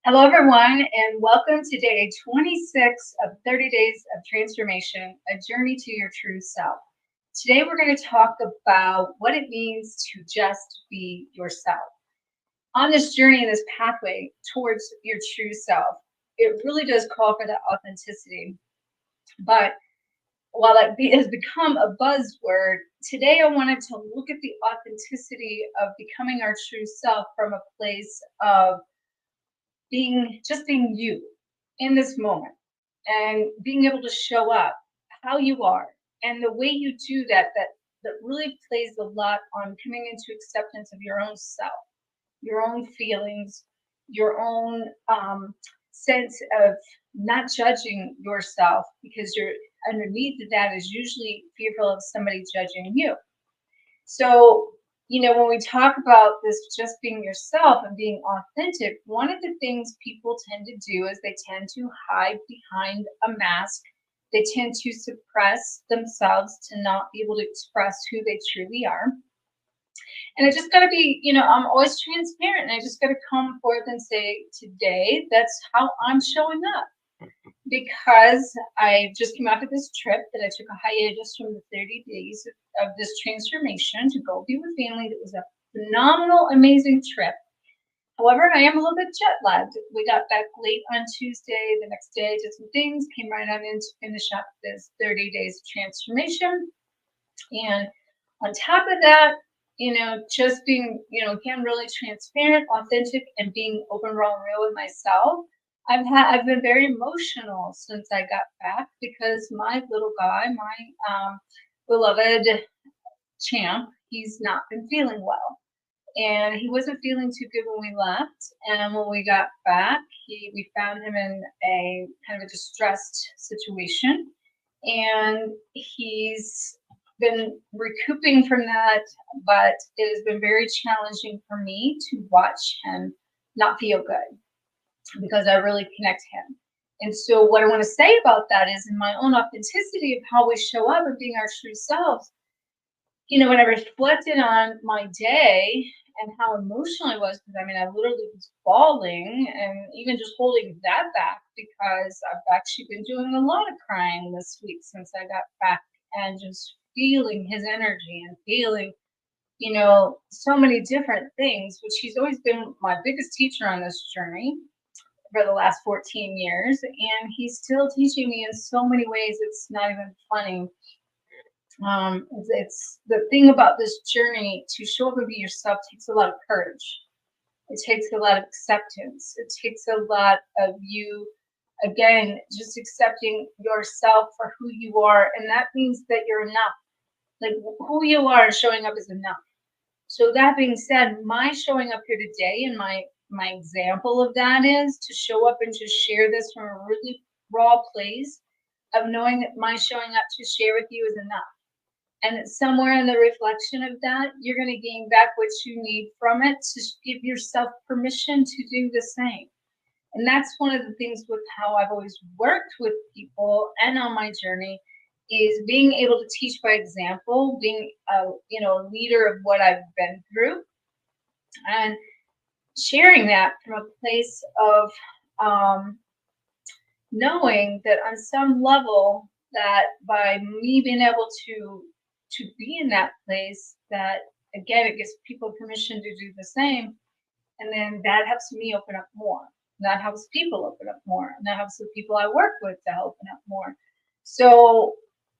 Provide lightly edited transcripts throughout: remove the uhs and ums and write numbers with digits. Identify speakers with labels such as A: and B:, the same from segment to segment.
A: Hello, everyone, and welcome to day 26 of 30 Days of Transformation, a journey to your true self. Today, we're going to talk about what it means to just be yourself. On this journey, this pathway towards your true self, it really does call for that authenticity. But while that has become a buzzword, today I wanted to look at the authenticity of becoming our true self from a place of being you in this moment and being able to show up how you are, and the way you do that really plays a lot on coming into acceptance of your own self, your own feelings, your own sense of not judging yourself, because you're underneath of that is usually fearful of somebody judging you. So, when we talk about this just being yourself and being authentic, one of the things people tend to do is they tend to hide behind a mask. They tend to suppress themselves to not be able to express who they truly are. And I just got to be, I'm always transparent. And I just got to come forth and say, today, that's how I'm showing up, because I just came out of this trip that I took a hiatus from the 30 days of this transformation to go be with family. That was a phenomenal, amazing trip. However, I am a little bit jet lagged. We got back late on Tuesday. The next day, did some things, came right on in to finish up this 30 days of transformation. And on top of that, just being, again, really transparent, authentic, and being open, raw, and real with myself. I've been very emotional since I got back, because my little guy, my beloved champ, he's not been feeling well, and he wasn't feeling too good when we left. And when we got back, we found him in a kind of a distressed situation, and he's been recouping from that. But it has been very challenging for me to watch him not feel good, because I really connect him. And so, what I want to say about that is, in my own authenticity of how we show up and being our true selves, when I reflected on my day and how emotional I was, because I mean, I literally was bawling and even just holding that back, because I've actually been doing a lot of crying this week since I got back, and just feeling his energy and feeling, so many different things, which he's always been my biggest teacher on this journey for the last 14 years. And he's still teaching me in so many ways. It's not even funny. It's the thing about this journey. To show up and be yourself takes a lot of courage. It takes a lot of acceptance. It takes a lot of you, again, just accepting yourself for who you are. And that means that you're enough. Like, who you are and showing up is enough. So that being said, my showing up here today, and my example of that is to show up and just share this from a really raw place of knowing that my showing up to share with you is enough. And that somewhere in the reflection of that, you're going to gain back what you need from it, to give yourself permission to do the same. And that's one of the things with how I've always worked with people and on my journey, is being able to teach by example, being a leader of what I've been through, and sharing that from a place of knowing that on some level, that by me being able to be in that place, that again, it gives people permission to do the same. And then that helps me open up more. That helps people open up more. And that helps the people I work with to open up more. So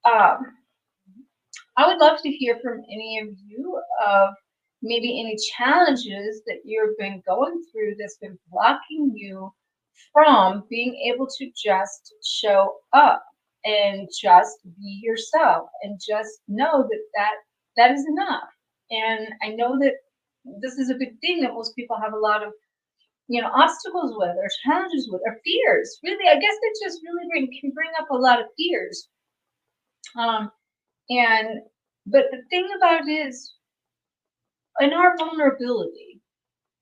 A: I would love to hear from any of you of maybe any challenges that you've been going through that's been blocking you from being able to just show up and just be yourself, and just know that is enough. And I know that this is a big thing that most people have a lot of obstacles with, or challenges with, or fears. Really, I guess that just really can bring up a lot of fears. And but the thing about it is, in our vulnerability,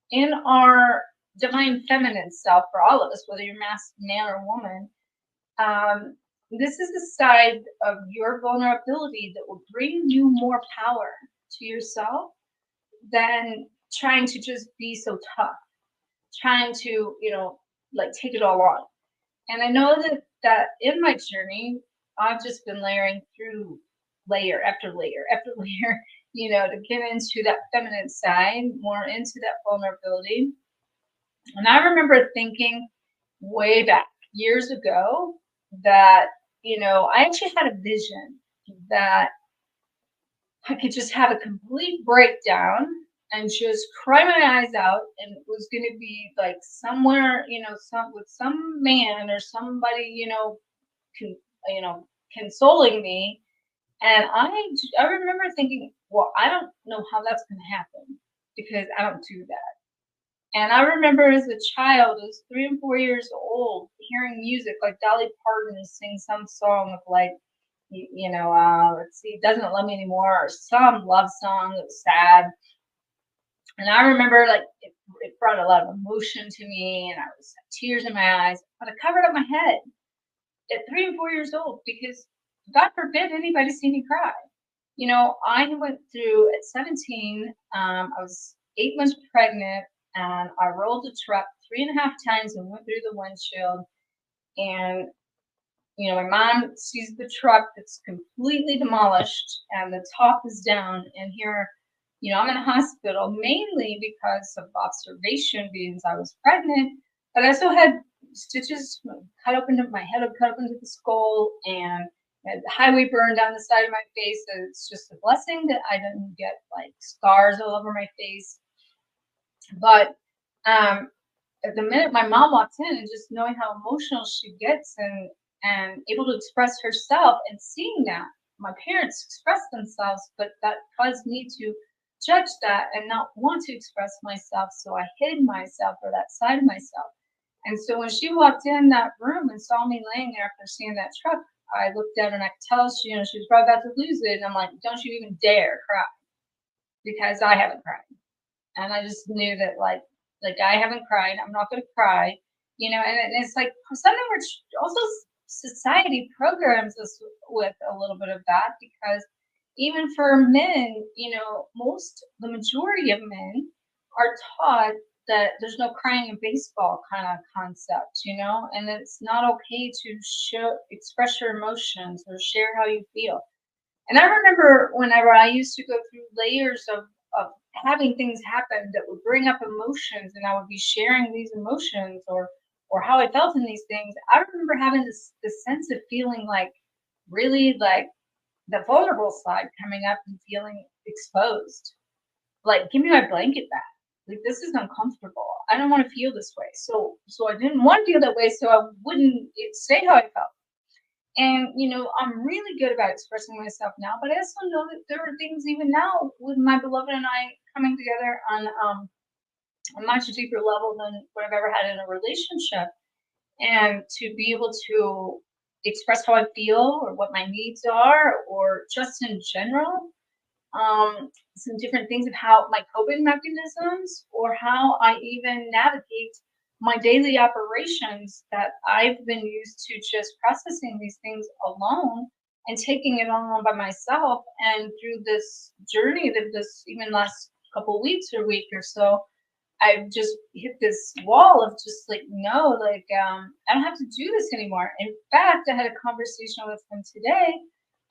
A: in our divine feminine self, for all of us, whether you're man or woman, this is the side of your vulnerability that will bring you more power to yourself than trying to just be so tough, trying to like take it all on. And I know that in my journey, I've just been layering through layer after layer after layer, to get into that feminine side, more into that vulnerability. And I remember thinking way back years ago that, I actually had a vision that I could just have a complete breakdown and just cry my eyes out, and it was going to be like somewhere, some with some man or somebody, con, consoling me. And I remember thinking, well, I don't know how that's going to happen because I don't do that. And I remember as a child, I was 3 and 4 years old, hearing music like Dolly Parton sing some song of like, let's see, Doesn't Love Me Anymore, or some love song that was sad. And I remember like it brought a lot of emotion to me, and I was tears in my eyes, but I covered up my head at 3 and 4 years old because God forbid anybody see me cry. I went through at 17, I was 8 months pregnant, and I rolled a truck 3.5 times and went through the windshield. And, my mom sees the truck that's completely demolished and the top is down. And here, I'm in a hospital mainly because of observation, because I was pregnant, but I also had stitches cut open to my head, cut open to the skull, and the highway burned down the side of my face. So it's just a blessing that I didn't get like scars all over my face. But at the minute my mom walked in, and just knowing how emotional she gets, and able to express herself, and seeing that my parents express themselves, but that caused me to judge that and not want to express myself. So I hid myself, or that side of myself. And so when she walked in that room and saw me laying there after seeing that truck, I looked at her and I could tell she, she was probably about to lose it. And I'm like, don't you even dare cry, because I haven't cried. And I just knew that like I haven't cried. I'm not going to cry, and it's like something which also society programs us with a little bit of that, because even for men, the majority of men are taught that there's no crying in baseball kind of concept, and it's not okay to express your emotions or share how you feel. And I remember whenever I used to go through layers of having things happen that would bring up emotions, and I would be sharing these emotions, or how I felt in these things. I remember having this sense of feeling like really like the vulnerable side coming up and feeling exposed. Like, give me my blanket back. Like, this is uncomfortable. I don't want to feel this way. So I didn't want to feel that way, so I wouldn't say how I felt. And, I'm really good about expressing myself now, but I also know that there are things even now with my beloved and I coming together on a much deeper level than what I've ever had in a relationship. And to be able to express how I feel, or what my needs are, or just in general, some different things of how my coping mechanisms, or how I even navigate my daily operations, that I've been used to just processing these things alone and taking it on by myself. And through this journey that this even last couple weeks or week or so, I've just hit this wall of just like, no, like, I don't have to do this anymore. In fact, I had a conversation with him today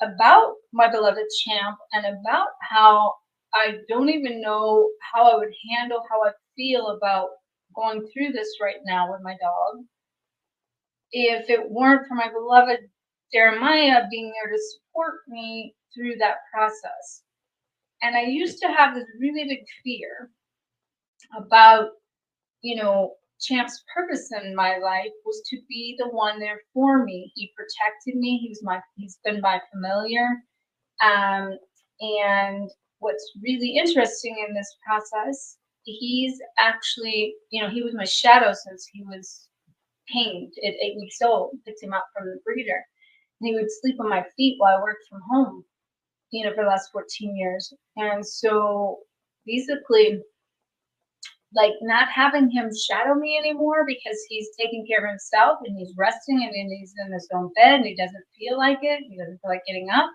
A: about my beloved champ, and about how I don't even know how I would handle how I feel about going through this right now with my dog if it weren't for my beloved Jeremiah being there to support me through that process. And I used to have this really big fear about, Champ's purpose in my life was to be the one there for me. He protected me. He's been my familiar. Um, and what's really interesting in this process, he's actually, he was my shadow since he was tamed at 8 weeks old. Picked him up from the breeder. And he would sleep on my feet while I worked from home, for the last 14 years. And so basically, like, not having him shadow me anymore, because he's taking care of himself and he's resting, and then he's in his own bed and he doesn't feel like it. He doesn't feel like getting up,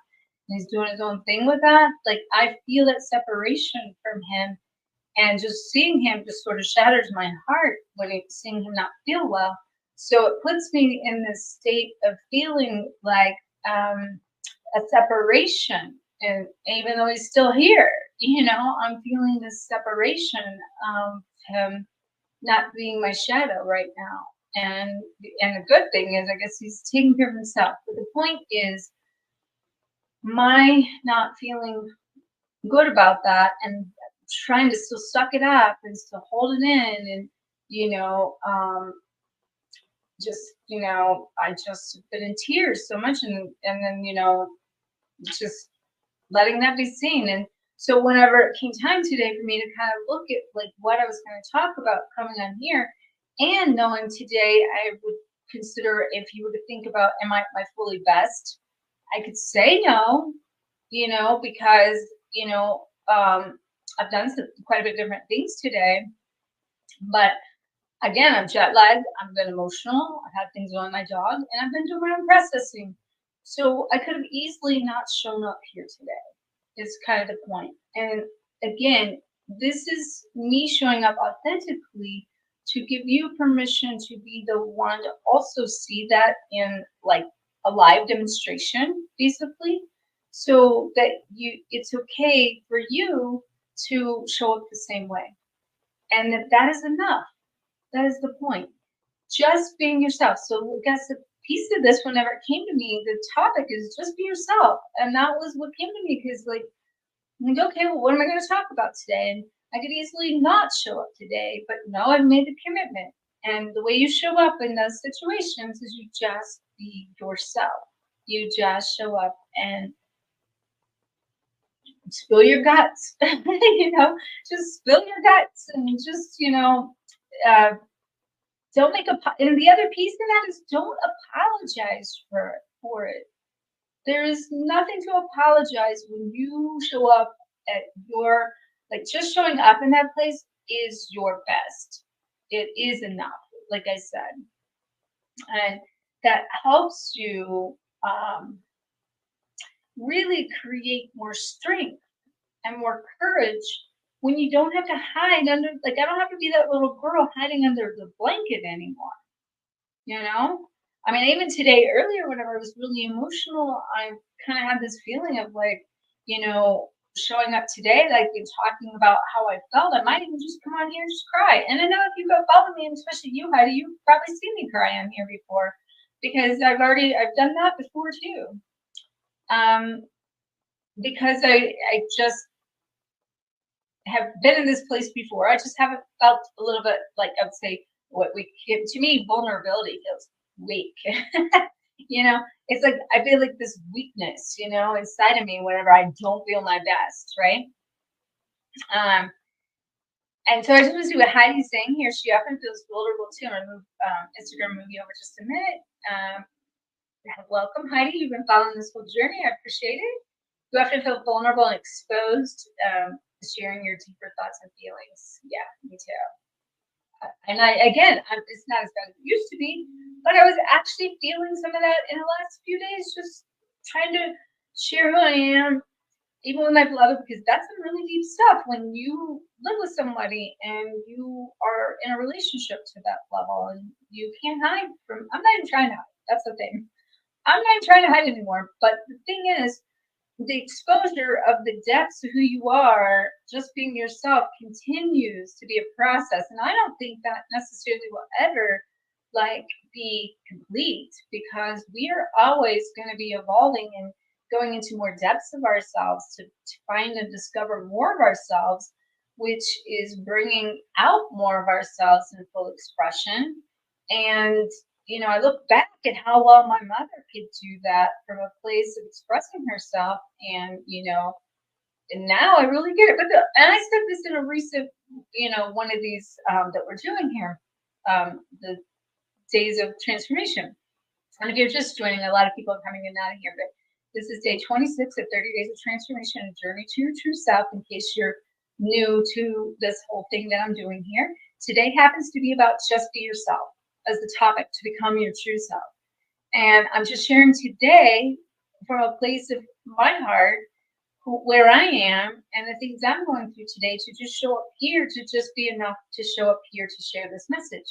A: and he's doing his own thing with that. Like, I feel that separation from him. And just seeing him just sort of shatters my heart when seeing him not feel well. So it puts me in this state of feeling like a separation. And even though he's still here, I'm feeling this separation of him not being my shadow right now. And the good thing is, I guess he's taking care of himself. But the point is, my not feeling good about that and trying to still suck it up and still hold it in, and just I just been in tears so much, and then just letting that be seen. And so whenever it came time today for me to kind of look at like what I was going to talk about coming on here, and knowing today I would consider, if you were to think about, am I at my fully best, I could say no, because I've done quite a bit of different things today. But again, I'm jet lagged, I've been emotional, I've had things on my dog, and I've been doing my own processing. So I could have easily not shown up here today, is kind of the point. And again, this is me showing up authentically to give you permission to be the one to also see that in like a live demonstration, basically, so that it's okay for you to show up the same way. And that is enough. That is the point. Just being yourself. So I guess the piece of this, whenever it came to me, the topic is just be yourself. And that was what came to me, because I'm like, okay, well, what am I going to talk about today? And I could easily not show up today, but no, I've made the commitment. And the way you show up in those situations is you just be yourself. You just show up and spill your guts, just spill your guts, and just, uh, don't make and the other piece of that is, don't apologize for it. There is nothing to apologize when you show up at your, like, just showing up in that place is your best. It is enough, like I said. And that helps you really create more strength and more courage when you don't have to hide under, like, I don't have to be that little girl hiding under the blanket anymore. I mean, even today, earlier, whenever I was really emotional, I kind of had this feeling of like, showing up today, like, and talking about how I felt. I might even just come on here and just cry. And I know if you go follow me, and especially you, Heidi, you've probably seen me cry on here before, because I've done that before too. Because I just have been in this place before. I just haven't felt a little bit, like, I would say, what we give to me, vulnerability feels weak. It's like I feel like this weakness, inside of me whenever I don't feel my best, right? And so I just want to see what Heidi's saying here. She often feels vulnerable too. I'm gonna move Instagram movie over just a minute. Welcome, Heidi. You've been following this whole journey. I appreciate it. You often feel vulnerable and exposed, sharing your deeper thoughts and feelings. Yeah, me too. And it's not as bad as it used to be, but I was actually feeling some of that in the last few days, just trying to share who I am, even with my beloved, because that's some really deep stuff when you live with somebody and you are in a relationship to that level, and you can't hide from. I'm not even trying to hide. That's the thing. I'm not even trying to hide anymore. But the thing is, the exposure of the depths of who you are, just being yourself, continues to be a process. And I don't think that necessarily will ever be complete, because we are always going to be evolving and going into more depths of ourselves to find and discover more of ourselves, which is bringing out more of ourselves in full expression. And I look back at how well my mother could do that from a place of expressing herself, and and now I really get it. And I said this in a recent, one of these that we're doing here, the days of transformation. And if you're just joining, a lot of people are coming in and out of here, but this is day 26 of 30 days of transformation, a journey to your true self. In case you're new to this whole thing that I'm doing here, today happens to be about just be yourself as the topic, to become your true self. And I'm just sharing today from a place of my heart, where I am and the things I'm going through today to just show up here, to just be enough to show up here to share this message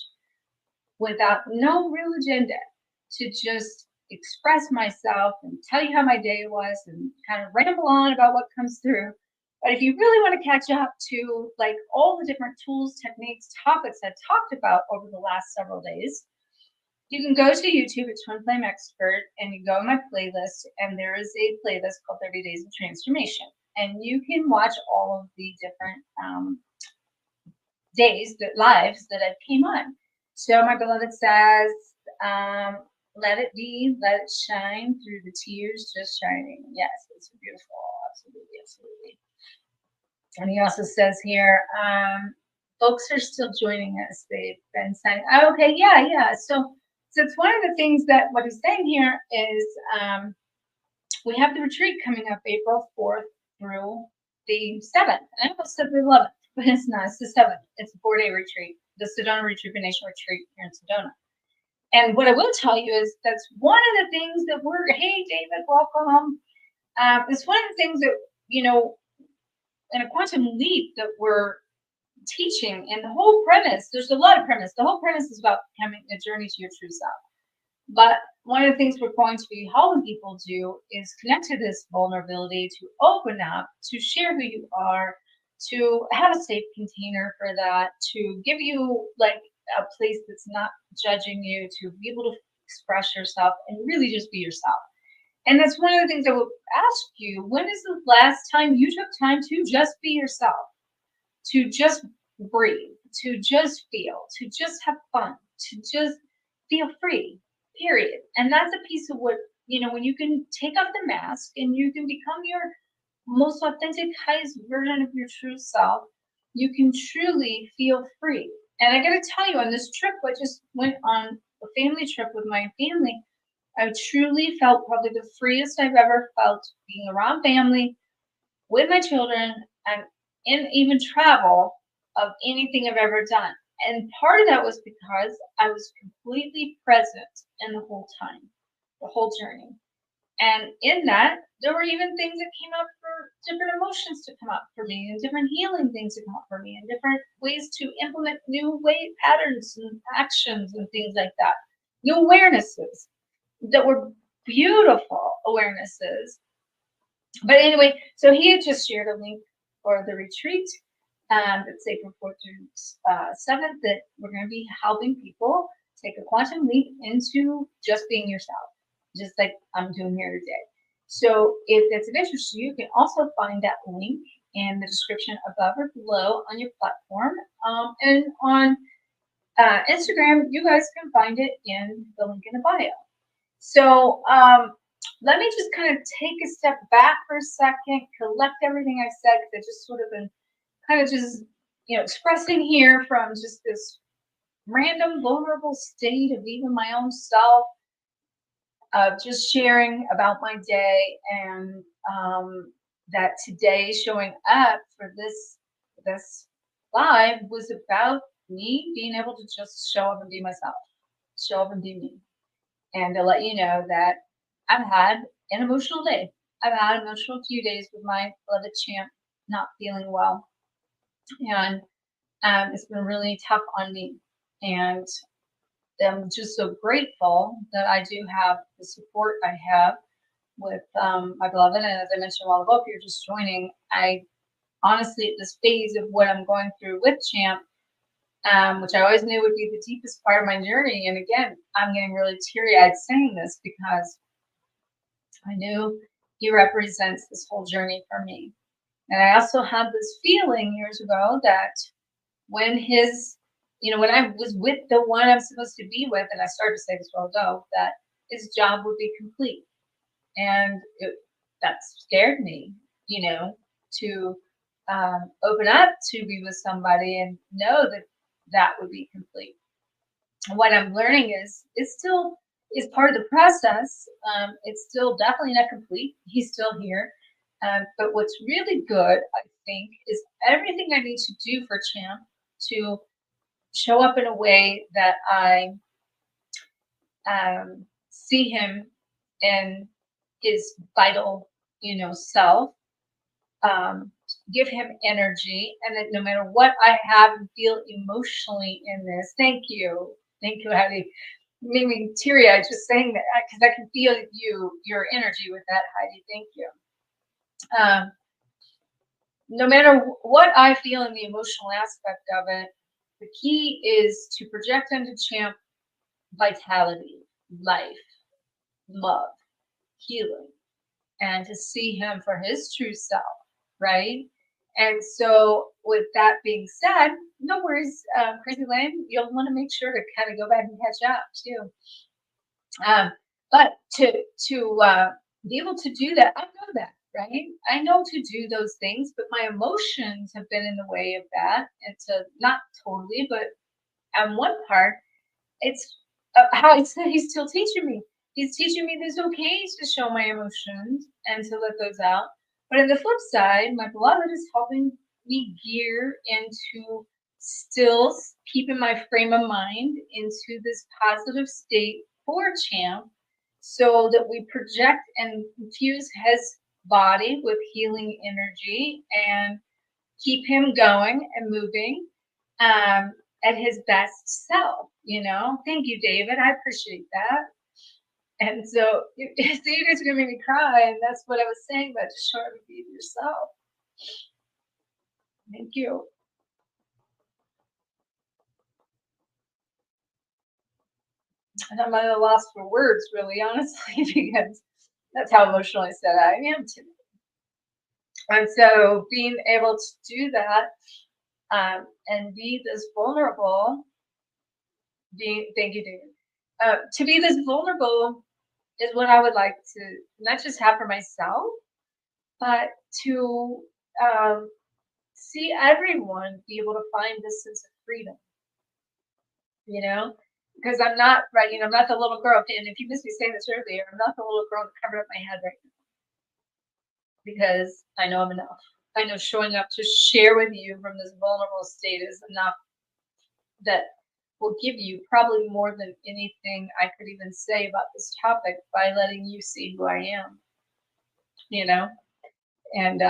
A: without no real agenda, to just express myself and tell you how my day was and kind of ramble on about what comes through. But if you really want to catch up to like all the different tools, techniques, topics I talked about over the last several days, you can go to YouTube at Twin Flame Expert and you go in my playlist, and there is a playlist called 30 Days of Transformation. And you can watch all of the different days, that lives that I've came on. So my beloved says, let it be, let it shine through the tears just shining. Yes, it's beautiful. Absolutely, absolutely. And he also says here, folks are still joining us. They've been saying, oh, okay, yeah, yeah. So it's one of the things that what he's saying here is we have the retreat coming up April 4th through the 7th. I almost said the 11th, but it's not. It's the 7th. It's a 4-day retreat, the Sedona Rejuvenation Retreat here in Sedona. And what I will tell you is that's one of the things that we're, hey, David, welcome. It's one of the things that, you know, in a quantum leap that we're teaching, and the whole premise, there's a lot of premise. The whole premise is about becoming a journey to your true self. But one of the things we're going to be helping people do is connect to this vulnerability, to open up, to share who you are, to have a safe container for that, to give you like a place that's not judging you, to be able to express yourself and really just be yourself. And that's one of the things I will ask you. When is the last time you took time to just be yourself, to just breathe, to just feel, to just have fun, to just feel free, period? And that's a piece of what, you know, when you can take off the mask and you can become your most authentic, highest version of your true self, you can truly feel free. And I got to tell you, on this trip, I just went on a family trip with my family. I truly felt probably the freest I've ever felt being around family, with my children, and in even travel of anything I've ever done. And part of that was because I was completely present in the whole time, the whole journey. And in that, there were even things that came up for different emotions to come up for me, and different healing things to come up for me, and different ways to implement new way patterns and actions and things like that. New awarenesses that were beautiful awarenesses. But anyway, so he had just shared a link for the retreat that's April 4th through 7th, that we're going to be helping people take a quantum leap into just being yourself, just like I'm doing here today. So if that's of interest to you, you can also find that link in the description above or below on your platform. And on Instagram, you guys can find it in the link in the bio. So let me just kind of take a step back for a second, collect everything I've said, because I've just sort of been kind of just, you know, expressing here from just this random vulnerable state of even my own self, of just sharing about my day, and that today showing up for this live was about me being able to just show up and be myself, show up and be me, and to let you know that I've had an emotional day. I've had an emotional few days with my beloved champ not feeling well, and it's been really tough on me. And I'm just so grateful that I do have the support I have with my beloved. And as I mentioned a while ago, if you're just joining, I honestly, at this phase of what I'm going through with Champ, which I always knew would be the deepest part of my journey. And again, I'm getting really teary-eyed saying this because I knew he represents this whole journey for me. And I also had this feeling years ago that when his, you know, when I was with the one I'm supposed to be with, and I started to say this a while ago, that his job would be complete. And that scared me, you know, to open up to be with somebody and know that that would be complete. What I'm learning is it still is part of the process. It's still definitely not complete. He's still here. But what's really good, I think, is everything I need to do for Champ to show up in a way that I see him in his vital, you know, self, um, give him energy, and that no matter what I have and feel emotionally in this, thank you, Heidi. Made me teary eyed just saying that because I can feel your energy with that, Heidi. Thank you. Um, no matter what I feel in the emotional aspect of it, the key is to project onto Champ vitality, life, love, healing, and to see him for his true self, right? And so, with that being said, no worries, Crazy Lane. You'll want to make sure to kind of go back and catch up too. Um, but to be able to do that, I know that, right? I know to do those things, but my emotions have been in the way of that, and to not totally, but on one part, it's how he's still teaching me. He's teaching me there's okay to show my emotions and to let those out. But on the flip side, my beloved is helping me gear into still keeping my frame of mind into this positive state for Champ so that we project and infuse his body with healing energy and keep him going and moving um, at his best self, you know? Thank you, David. I appreciate that. And so, so you guys are going to make me cry. And that's what I was saying about just showing up and being yourself. Thank you. And I'm at a loss for words, really, honestly, because that's how emotional I said I am today. And so being able to do that and be this vulnerable, thank you, David. To be this vulnerable is what I would like to not just have for myself, but to see everyone be able to find this sense of freedom, you know? Because I'm not right, you know, I'm not the little girl. And if you missed me saying this earlier, I'm not the little girl that covered up my head right now because I know I'm enough. I know showing up to share with you from this vulnerable state is enough that will give you probably more than anything I could even say about this topic by letting you see who I am, you know? And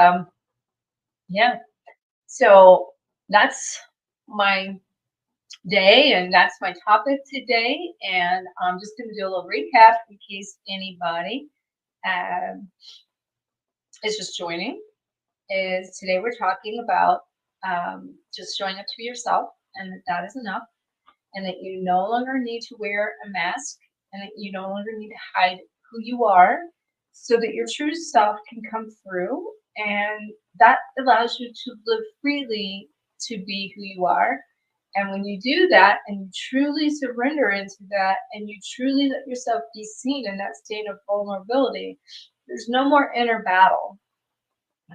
A: yeah, so that's my day and that's my topic today. And I'm just going to do a little recap in case anybody um, is just joining. Is today we're talking about just showing up to be yourself and that is enough, and that you no longer need to wear a mask and that you no longer need to hide who you are so that your true self can come through, and that allows you to live freely to be who you are. And when you do that and you truly surrender into that and you truly let yourself be seen in that state of vulnerability, there's no more inner battle.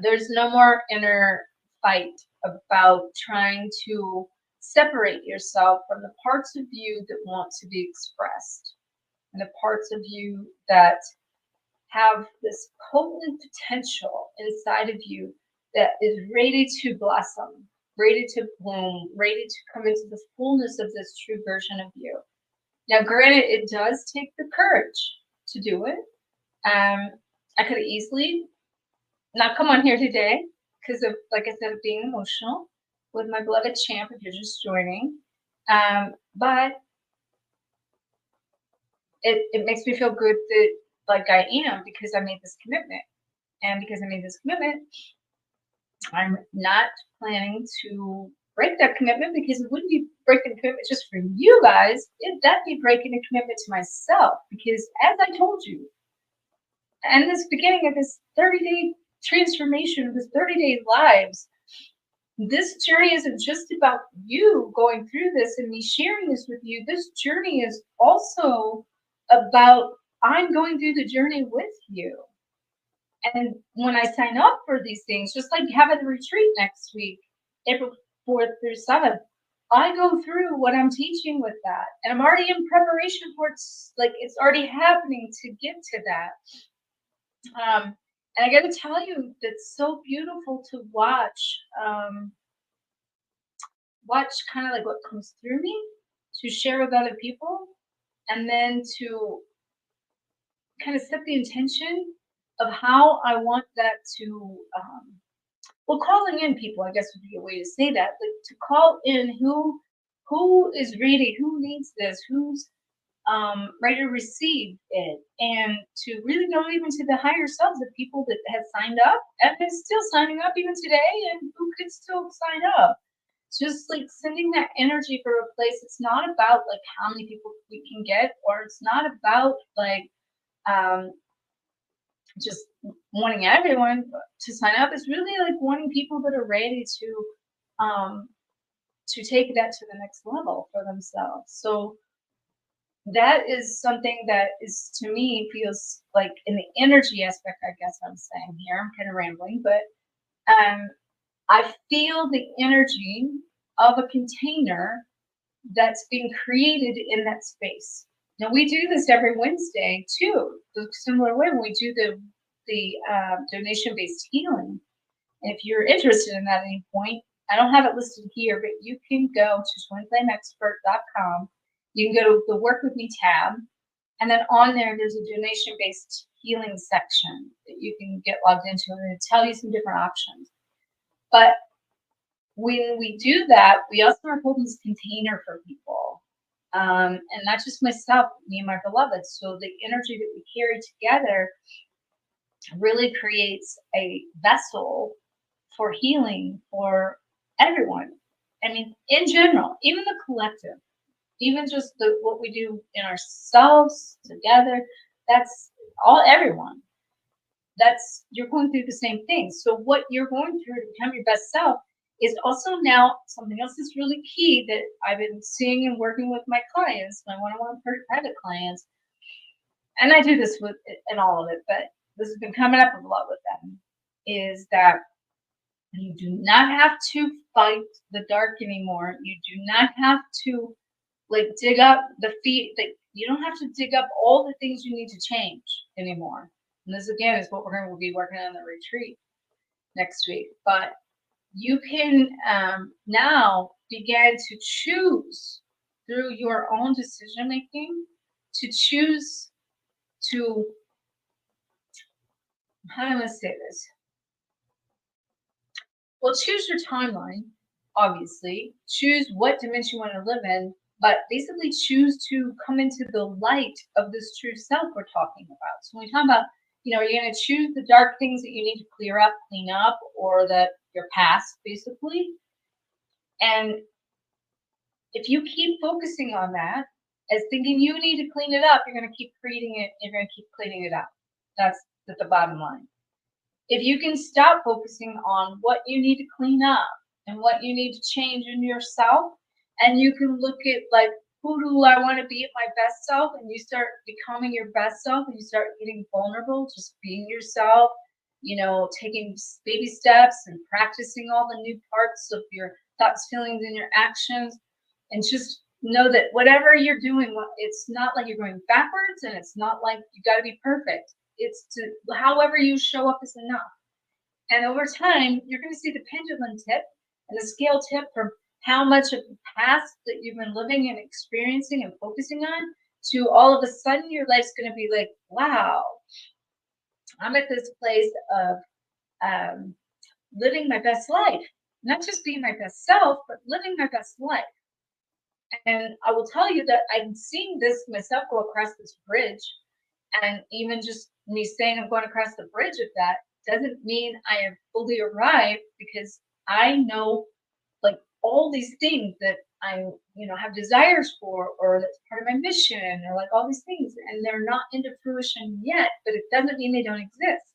A: There's no more inner fight about trying to separate yourself from the parts of you that want to be expressed and the parts of you that have this potent potential inside of you that is ready to blossom, ready to bloom, ready to come into the fullness of this true version of you. Now, granted, it does take the courage to do it. I could have easily not come on here today because of, like I said, of being emotional with my beloved Champ if you're just joining. But it makes me feel good that like I am because I made this commitment. And because I made this commitment, I'm not planning to break that commitment because it wouldn't be breaking a commitment just for you guys. That'd be breaking a commitment to myself because as I told you, and this beginning of this 30-day transformation, this 30-day lives, this journey isn't just about you going through this and me sharing this with you. This journey is also about I'm going through the journey with you. And when I sign up for these things, just like having a retreat next week, April 4th through 7th, I go through what I'm teaching with that. And I'm already in preparation for it. Like it's already happening to get to that. And I got to tell you, it's so beautiful to watch kind of like what comes through me to share with other people, and then to kind of set the intention of how I want that to well, calling in people, I guess would be a way to say that. Like to call in who is ready, who needs this, who's ready to receive it, and to really go even to the higher selves, the people that have signed up and is still signing up even today, and who could still sign up. Just like sending that energy for a place. It's not about like how many people we can get, or it's not about like um, just wanting everyone to sign up. It's really like wanting people that are ready um, to take that to the next level for themselves. So that is something that is to me feels like in the energy aspect, I guess I'm saying here. I'm kind of rambling, but um, I feel the energy of a container that's being created in that space. Now we do this every Wednesday too, the similar way when we do the donation based healing. And if you're interested in that at any point, I don't have it listed here, but you can go to twinflameexpert.com. You can go to the Work With Me tab, and then on there, there's a donation based healing section that you can get logged into, and it'll tell you some different options. But when we do that, we also are holding this container for people. And not just myself, me and my beloved. So the energy that we carry together really creates a vessel for healing for everyone. I mean, in general, even the collective, even just what we do in ourselves together, that's all everyone. That's you're going through the same thing. So what you're going through to become your best self is also now something else that's really key that I've been seeing and working with my clients, my one-on-one private clients, and I do this with in all of it, but this has been coming up a lot with them, is that you do not have to fight the dark anymore. You do not have to like dig up the feet that you don't have to dig up all the things you need to change anymore. And this again is what we're going to be working on the retreat next week. But you can now begin to choose through your own decision making to choose to, how do I say this? Well, choose your timeline, obviously. Choose what dimension you want to live in, but basically choose to come into the light of this true self we're talking about. So when we talk about, are you going to choose the dark things that you need to clear up, clean up, or that your past, basically? And if you keep focusing on that as thinking you need to clean it up, you're going to keep creating it. You're going to keep cleaning it up. That's the bottom line. If you can stop focusing on what you need to clean up and what you need to change in yourself, and you can look at like, who do I want to be at my best self? And you start becoming your best self and you start getting vulnerable, just being yourself, taking baby steps and practicing all the new parts of your thoughts, feelings, and your actions. And just know that whatever you're doing, it's not like you're going backwards, and it's not like you got to be perfect. It's to however you show up is enough. And over time, you're going to see the pendulum tip and the scale tip from how much of the past that you've been living and experiencing and focusing on to all of a sudden your life's going to be like, wow, I'm at this place of living my best life. Not just being my best self, but living my best life. And I will tell you that I'm seeing this myself go across this bridge. And even just me saying I'm going across the bridge of that doesn't mean I have fully arrived, because I know like all these things that I, have desires for, or that's part of my mission, or like all these things, and they're not into fruition yet, but it doesn't mean they don't exist.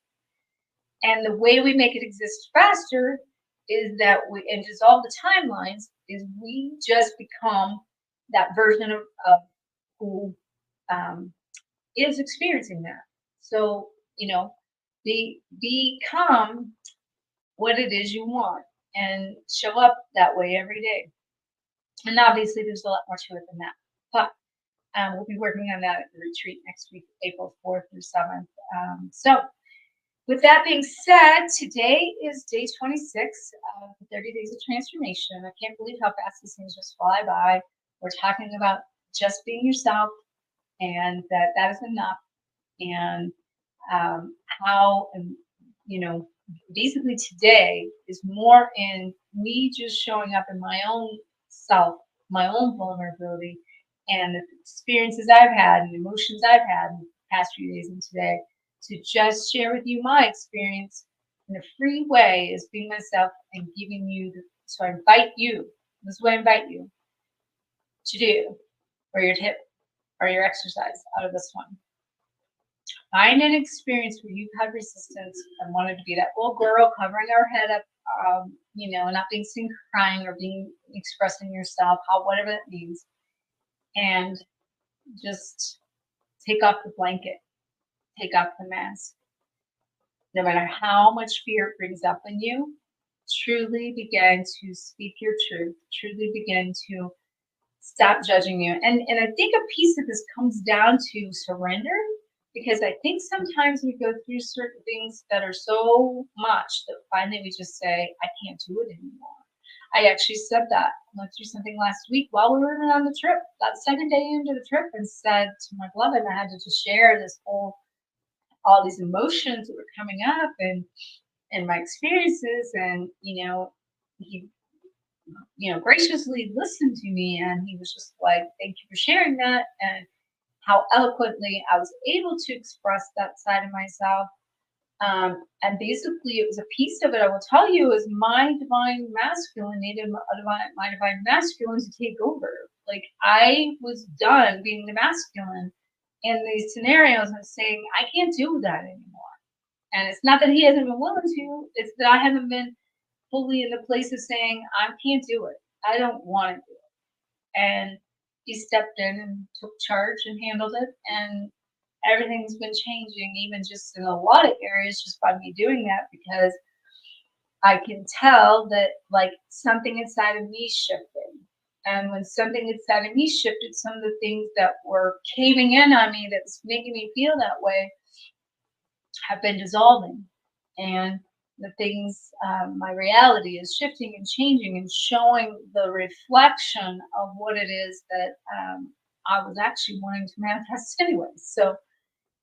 A: And the way we make it exist faster is that and dissolve the timelines, is we just become that version of who is experiencing that. So, become what it is you want and show up that way every day. And obviously, there's a lot more to it than that. But we'll be working on that at the retreat next week, April 4th through 7th. So, with that being said, today is day 26 of 30 Days of Transformation. I can't believe how fast these things just fly by. We're talking about just being yourself, and that is enough. And how, basically today is more in me just showing up in my own self, my own vulnerability, and the experiences I've had and emotions I've had in the past few days and today to just share with you my experience in a free way as being myself and giving you so I invite you, this is what I invite you to do or your tip or your exercise out of this one. Find an experience where you've had resistance and wanted to be that little girl covering her head up, not being seen crying or being expressing yourself, how whatever that means, and just take off the blanket, take off the mask. No matter how much fear it brings up in you, truly begin to speak your truth, truly begin to stop judging you. And I think a piece of this comes down to surrender because I think sometimes we go through certain things that are so much that finally we just say, I can't do it anymore. I actually said that. I went through something last week while we were on the trip, that second day into the trip, and said to my beloved, I had to just share all these emotions that were coming up and my experiences. And, he graciously listened to me and he was just like, thank you for sharing that. And how eloquently I was able to express that side of myself. And basically, it was a piece of it. I will tell you, is my divine masculine needed my divine masculine to take over. Like I was done being the masculine in these scenarios and saying, I can't do that anymore. And it's not that he hasn't been willing to; it's that I haven't been fully in the place of saying, I can't do it. I don't want to do it. And he stepped in and took charge and handled it. And everything's been changing, even just in a lot of areas, just by me doing that, because I can tell that like something inside of me shifted. And when something inside of me shifted, some of the things that were caving in on me that was making me feel that way have been dissolving. And the things, my reality is shifting and changing and showing the reflection of what it is that I was actually wanting to manifest anyway. So,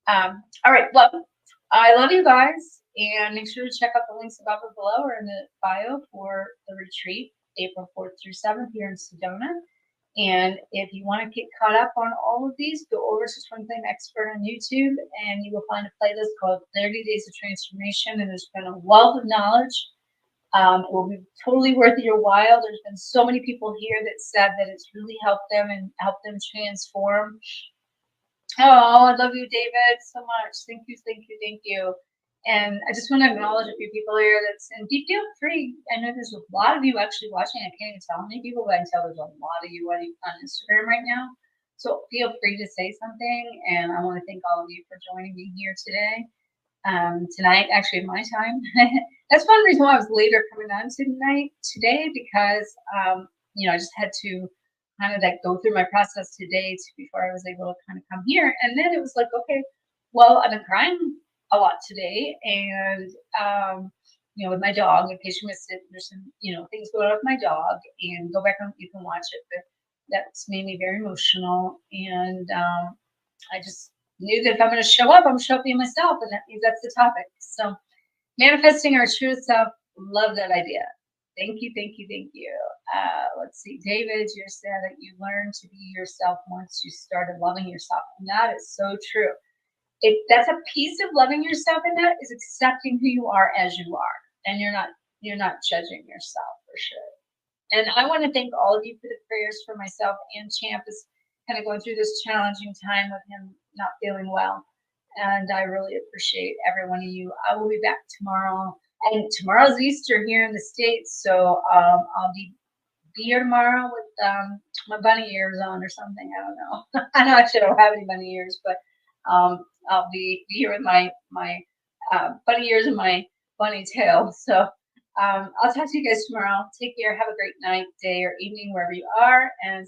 A: all right, well, I love you guys, and make sure to check out the links above or below or in the bio for the retreat, April 4th through 7th here in Sedona. And if you want to get caught up on all of these, go over to Twin Flame Expert on YouTube and you will find a playlist called 30 Days of Transformation. And there's been a wealth of knowledge. It will be totally worth your while. There's been so many people here that said that it's really helped them and helped them transform. Oh, I love you, David, so much. Thank you, thank you, thank you. And I just want to acknowledge a few people here and be feel free. I know there's a lot of you actually watching. I can't even tell how many people, but I can tell there's a lot of you on Instagram right now. So feel free to say something. And I want to thank all of you for joining me here today. Tonight, actually, my time. That's one reason why I was later coming on today, because I just had to kind of like go through my process today before I was able to kind of come here. And then it was like, okay, well, I've been crying a lot today, and with my dog. In case you missed it, there's some things going on with my dog, and go back and you can watch it. But that's made me very emotional, and I just knew that if I'm going to show up, I'm going to show up being myself, and that means that's the topic. So manifesting our true self, love that idea. Thank you, thank you, thank you. Let's see, David, you said that you learned to be yourself once you started loving yourself, and that is so true. That's a piece of loving yourself, and that is accepting who you are as you are, and you're not judging yourself for sure. And I want to thank all of you for the prayers for myself and Champ is kind of going through this challenging time with him not feeling well. And I really appreciate every one of you. I will be back tomorrow. And tomorrow's Easter here in the States. So I'll be here tomorrow with my bunny ears on or something. I don't know. I know actually I don't have any bunny ears, but I'll be here with my bunny ears and my bunny tail. So I'll talk to you guys tomorrow. Take care. Have a great night, day, or evening, wherever you are. And